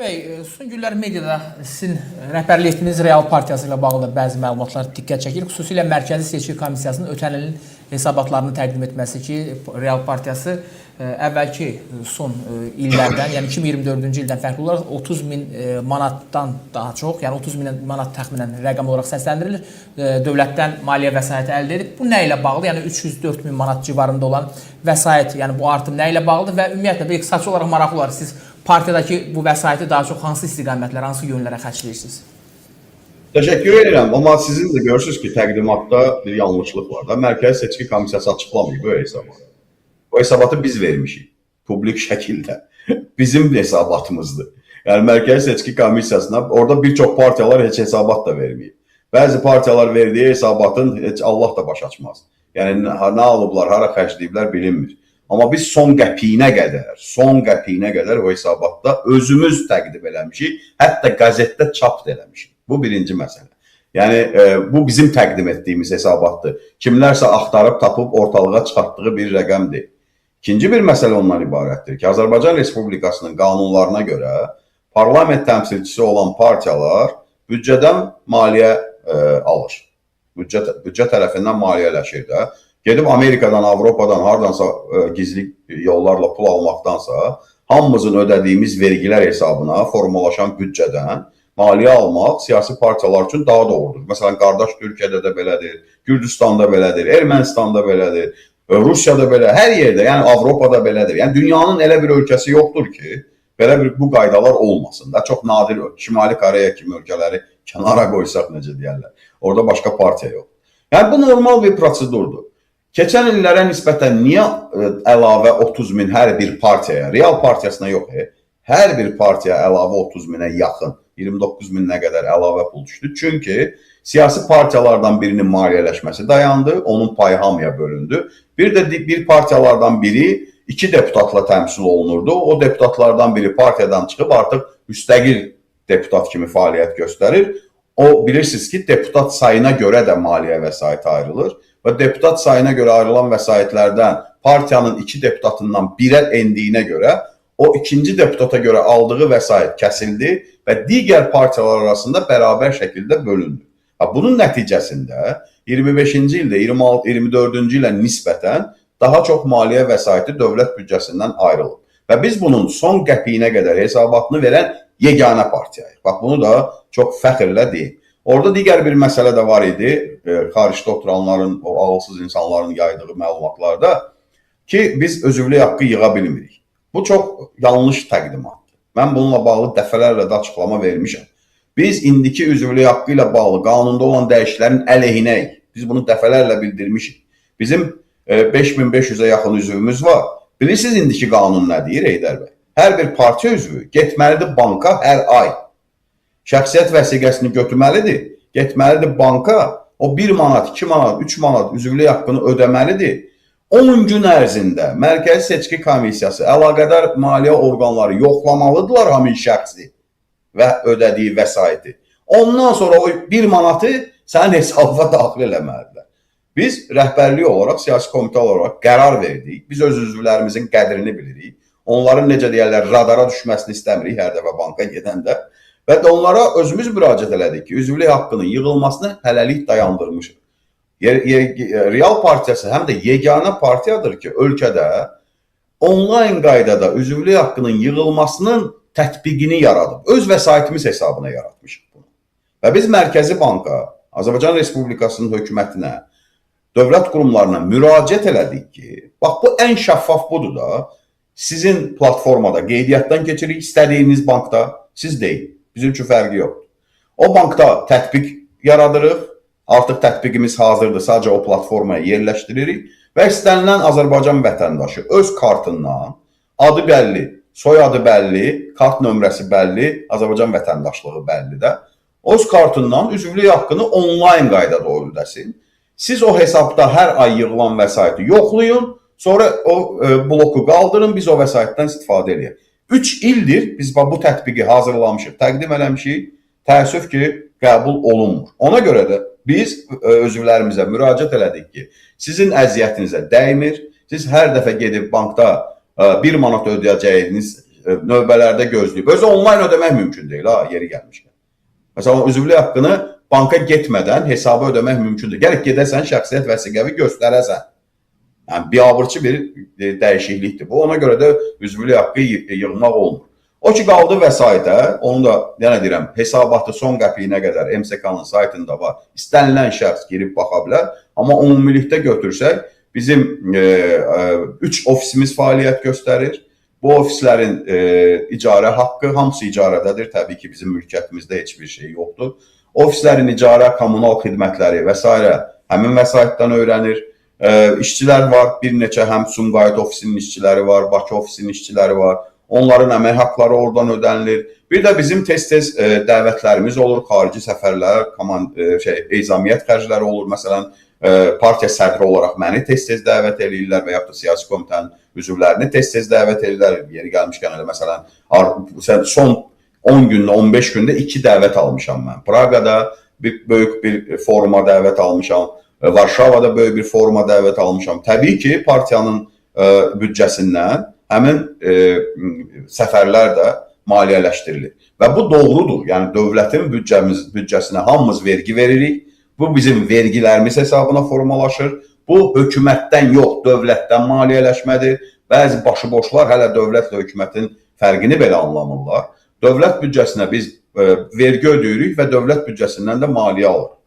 Bəy, son günlər mediada sizin rəhbərlik etdiyiniz Real Partiyası ilə bağlı bəzi məlumatlar diqqət çəkir. Xüsusilə Mərkəzi Seçki Komissiyasının ötən ilin hesabatlarını təqdim etməsi ki, Real Partiyası əvvəlki son illərdən, yəni 2024-cü ildən fərqli olaraq 30 min manatdan daha çox, yəni 30 min manat təxminən rəqəm olaraq səsləndirilir, dövlətdən maliyyə vəsaiti əldə edib. Bu nə ilə bağlı? Yəni 304 min manat civarında olan vəsait, yəni bu artım nə ilə bağlıdır və ümumiyyətlə bir iqtisadçı olaraq maraqlı olar. Siz partiyadakı bu vəsaiti daha çox hansı istiqamətlərə, hansı yönlərə xərcləyirsiniz? Təşəkkür edirəm, amma sizin də görürsünüz ki, təqdimatda bir yanlışlıq var da. Mərkəzi Seçki Komissiyası açıqlamayıb bu hesabatı. O hesabatı biz vermişik, publik şəkildə. Bizim hesabatımızdır. Yəni Mərkəzi Seçki Komissiyasına orada bir çox partiyalar heç hesabat da verməyib. Bəzi partiyalar verdiyi hesabatın heç Allah da baş açmaz. Yəni nə alıblar, hara xərcləyiblər bilinmir. Amma biz son qəpiyinə qədər o hesabatda özümüz təqdim eləmişik, hətta qəzetdə çap da eləmişik. Bu birinci məsələ. Yəni, bu bizim təqdim etdiyimiz hesabatdır. Kimlərsə axtarıb, tapıb, ortalığa çıxartdığı bir rəqəmdir. İkinci bir məsələ ondan ibarətdir ki, Azərbaycan Respublikasının qanunlarına görə parlament təmsilçisi olan partiyalar büdcədən maliyyə alır. Büdcə tərəfindən maliyyələşir də. Gedib Amerikadan, Avropadan, hardansa gizli yollarla pul almaqdansa, hamımızın ödədiyimiz vergilər hesabına formalaşan büdcədən maliyyə almaq siyasi partiyalar üçün daha doğrudur. Məsələn, qardaş Türkiyədə də belədir, Gürcüstanda belədir, Ermənistanda belədir, Rusiyada belə, hər yerdə, yəni Avropada belədir. Yəni dünyanın elə bir ölkəsi yoxdur ki, belə bir bu qaydalar olmasın da. Çox nadir, Şimali Koreya kimi ölkələri kənara qoysaq necə deyərlər. Orada başqa partiya yox. Yəni bu normal bir prosedurdur. Keçən illərə nisbətən niyə əlavə 30 min hər bir partiyaya, Real Partiyasına yox, hər bir partiyaya əlavə 30 minə yaxın, 29 minə qədər əlavə pul düşdü? Çünki siyasi partiyalardan birinin maliyyələşməsi dayandı, onun payı hamıya bölündü. Bir də bir partiyalardan biri 2 deputatla təmsil olunurdu. O deputatlardan biri partiyadan çıxıb artıq müstəqil deputat kimi fəaliyyət göstərir. O, bilirsiniz ki, deputat sayına görə də maliyyə vəsaiti ayrılır. Və deputat sayına görə ayrılan vəsaitlərdən partiyanın 2 deputatından 1-ə endiyinə görə o ikinci deputata görə aldığı vəsait kəsildi və digər partiyalar arasında bərabər şəkildə bölündü. Bunun nəticəsində 25-ci ildə 24-cü ilə nisbətən daha çox maliyyə vəsaiti dövlət büdcəsindən ayrılıb. Və biz bunun son qəpiyinə qədər hesabatını verən yeganə partiyayıq. Bunu da çox fəxrlə deyim. Orada digər bir məsələ də var idi, xaricdə oturanların, o ağılsız insanların yaydığı məlumatlarda ki, biz özürlük haqqı yığa bilmirik. Bu çox yanlış təqdimatdır. Mən bununla bağlı dəfələrlə də açıqlama vermişəm. Biz indiki üzvlük haqqı ilə bağlı qanunda olan dəyişikliklərin əleyhinəyik. Biz bunu dəfələrlə bildirmişik. Bizim 5500-ə yaxın üzvümüz var. Bilirsiniz indiki qanun nə deyir Heydər bəy? Hər bir partiya üzvü getməlidir banka hər ay. Şəxsiyyət vəsiqəsini götürməlidir, getməlidir banka, o 1 manat, 2 manat, 3 manat üzvlük haqqını ödəməlidir. 10 gün ərzində Mərkəzi Seçki Komissiyası əlaqədar maliyyə orqanları yoxlamalıdırlar həmin şəxsi və ödədiyi vəsaiti. Ondan sonra o 1 manatı sənin hesabına daxil eləməlidirlər. Biz rəhbərlik olaraq, siyasi komitə olaraq qərar verdik. Biz öz üzvlərimizin qədrini bilirik. Onların necə deyərlər, radara düşməsini istəmirik hər dəfə banka gedəndə. Və də onlara özümüz müraciət elədik ki, üzvlük haqqının yığılmasını hələlik dayandırmışıq. Real Partiyası həm də yeganə partiyadır ki, ölkədə onlayn qaydada üzvlük haqqının yığılmasının tətbiqini yaradıb. Öz vəsaitimiz hesabına yaratmışıq bunu. Və biz Mərkəzi Banka, Azərbaycan Respublikasının hökumətinə, dövlət qurumlarına müraciət elədik ki, bax bu ən şəffaf budur da, sizin platformada qeydiyyatdan keçirik, istədiyiniz bankda, siz deyil. Bizim üçün fərqi yoxdur. O bankda tətbiq yaradırıq, artıq tətbiqimiz hazırdır, sadəcə o platformaya yerləşdiririk və istənilən Azərbaycan vətəndaşı öz kartından adı bəlli, soyadı bəlli, kart nömrəsi bəlli, Azərbaycan vətəndaşlığı bəlli də, öz kartından üzvlük haqqını onlayn qaydada ödəsin. Siz o hesabda hər ay yığılan vəsaiti yoxlayın, sonra o bloku qaldırın, biz o vəsaitdən istifadə edək. 3 ildir biz bu tətbiqi hazırlamışıq, təqdim eləmişik, təəssüf ki, qəbul olunmur. Ona görə də biz özvlərimizə müraciət elədik ki, sizin əziyyətinizə dəymir, siz hər dəfə gedib bankda 1 manat ödəyəcəyiniz növbələrdə gözləyib. Özü onlayn ödəmək mümkün deyil ha, yeri gəlmişkən. Məsələn, üzvlük haqqını banka getmədən hesaba ödəmək mümkündür. Gəlib gedəsən, şəxsiyyət vəsiqəvi göstərəsən. Yəni, biabırçı bir dəyişiklikdir bu. Ona görə də üzvlük haqqı yığmaq olmur. O ki, qaldı vəsaitə, onu da yenə deyirəm, hesabatı son qəpiyinə qədər MSK-nın saytında var. İstənilən şəxs girib baxa bilər. Amma ümumilikdə götürsək, bizim 3 ofisimiz fəaliyyət göstərir. Bu ofislərin icarə haqqı, hamısı icarədədir. Təbii ki, bizim mülkiyyətimizdə heç bir şey yoxdur. Ofislərin icarə, kommunal xidmətləri və s. həmin vəsaitdən öyrənir. İşçilər var, bir neçə həm Sumqayıt ofisinin işçiləri var, Bakı ofisinin işçiləri var. Onların əmək haqqları oradan ödənilir. Bir də bizim tez-tez dəvətlərimiz olur, xarici səfərlər, ezamiyyət xərcləri olur. Məsələn, partiya sədri olaraq məni tez-tez dəvət edirlər və yaxud da siyasi komitənin üzvlərini tez-tez dəvət edirlər. Yeri gəlmişkən elə məsələn, son 10 gündə, 15 gündə 2 dəvət almışam mən. Praqada böyük bir foruma dəvət almışam. Varşavada böyük bir foruma dəvət almışam. Təbii ki, partiyanın büdcəsindən həmin səfərlər də maliyyələşdirilir. Və bu doğrudur. Yəni, dövlətin büdcəsinə hamımız vergi veririk. Bu bizim vergilərimiz hesabına formalaşır. Bu, hökumətdən yox, dövlətdən maliyyələşmədir. Bəzi başıboşlar hələ dövlətlə hökumətin fərqini belə anlamırlar. Dövlət büdcəsinə biz vergi ödəyirik və dövlət büdcəsindən də maliyyə alırıq.